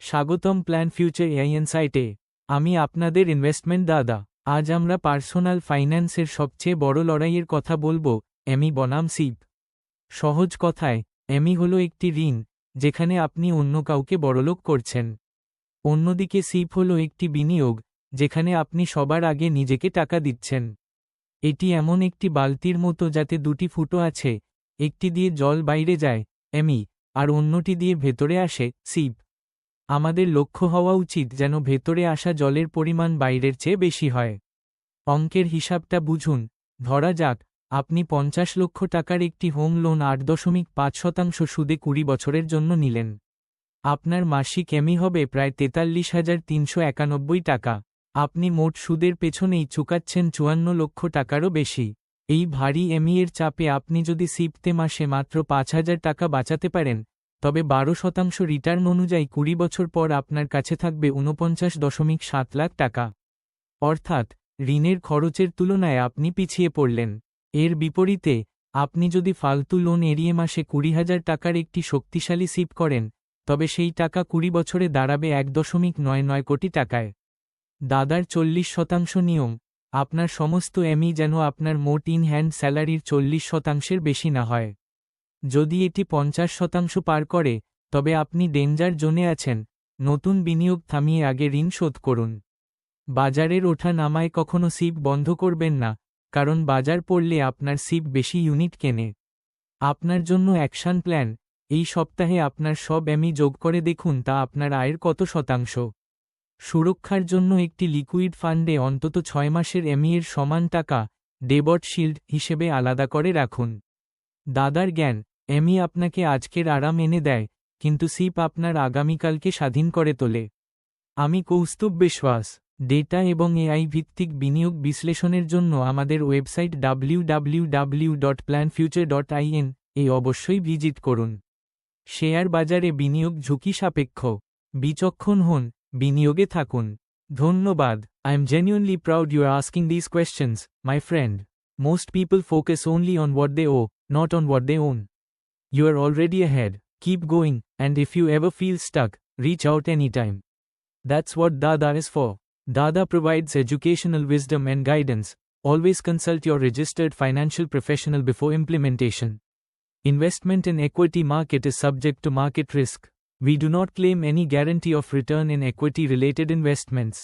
স্বাগতম plan future AI ইনসাইটে। আমি আপনাদের ইনভেস্টমেন্ট দাদা। আজ আমরা পার্সোনাল ফাইন্যান্সের সবচেয়ে বড় লড়াইয়ের কথা বলবো, এমই বনাম সিপ। সহজ কথায়, এমই হলো একটি ঋণ যেখানে আপনি অন্য কাউকে বড়লোক করছেন। অন্যদিকে সিপ হলো একটি বিনিয়োগ যেখানে আপনি সবার আগে নিজেকে টাকা দিচ্ছেন। এটি এমন একটি বালতির মতো যাতে দুটি ফুটো আছে, একটি দিয়ে জল বাইরে যায় এমই, আর অন্যটি দিয়ে ভেতরে আসে সিপ। আমাদের লক্ষ্য হওয়া উচিত যেন ভেতরে আসা জলের পরিমাণ বাইরের চেয়ে বেশি হয়। অঙ্কের হিসাবটা বুঝুন। ধরা যাক, আপনি 50 লক্ষ টাকার একটি হোম লোন 8.5% সুদে 20 বছরের জন্য নিলেন। আপনার মাসিক এমই হবে প্রায় 43,391 টাকা। আপনি মোট সুদের পেছনেই চুকাচ্ছেন 54 লক্ষ টাকারও বেশি। এই ভারী এমই এর চাপে আপনি যদি সিপতে মাসে মাত্র 5,000 টাকা বাঁচাতে পারেন, তবে 12% রিটার্ন অনুযায়ী 20 বছর পর আপনার কাছে থাকবে 49.7 লাখ টাকা। অর্থাৎ ঋণের খরচের তুলনায় আপনি পিছিয়ে পড়লেন। এর বিপরীতে, আপনি যদি ফালতু লোন এড়িয়ে মাসে 20,000 টাকার একটি শক্তিশালী সিপ করেন, তবে সেই টাকা 20 বছরে দাঁড়াবে 1.99 কোটি টাকায়। দাদার 40% নিয়ম। আপনার সমস্ত এমই যেন আপনার মোট ইন হ্যান্ড স্যালারির 40%-এর বেশি না হয়। যদি এটি 50% পার করে, তবে আপনি ডেঞ্জার জোনে আছেন। নতুন বিনিয়োগ থামিয়ে আগে ঋণ শোধ করুন। বাজারের ওঠা নামায় কখনো সিপ বন্ধ করবেন না, কারণ বাজার পড়লে আপনার সিপ বেশি ইউনিট কেনে। আপনার জন্য অ্যাকশন প্ল্যান। এই সপ্তাহে আপনার সব এমই যোগ করে দেখুন তা আপনার আয়ের কত শতাংশ। সুরক্ষার জন্য একটি লিকুইড ফান্ডে অন্তত 6 মাসের এমই এর সমান টাকা ডেবট শিল্ড হিসেবে আলাদা করে রাখুন। দাদার জ্ঞান। এমই আপনাকে আজকের আরাম এনে দেয়, কিন্তু সিপ আপনার আগামীকালকে স্বাধীন করে তোলে। আমি কৌস্তুভ বিশ্বাস। ডেটা এবং এআই ভিত্তিক বিনিয়োগ বিশ্লেষণের জন্য আমাদের ওয়েবসাইট www.planfuture.in এ অবশ্যই ভিজিট করুন। শেয়ার বাজারে বিনিয়োগ ঝুঁকি সাপেক্ষ। বিচক্ষণ হন, বিনিয়োগে থাকুন। ধন্যবাদ। I am genuinely proud you are asking these questions, my friend. Most people focus only on what they owe, not on what they own. You are already ahead. Keep going, and if you ever feel stuck, reach out anytime. That's what Dada is for. Dada provides educational wisdom and guidance. Always consult your registered financial professional before implementation. Investment in equity market is subject to market risk. We do not claim any guarantee of return in equity-related investments.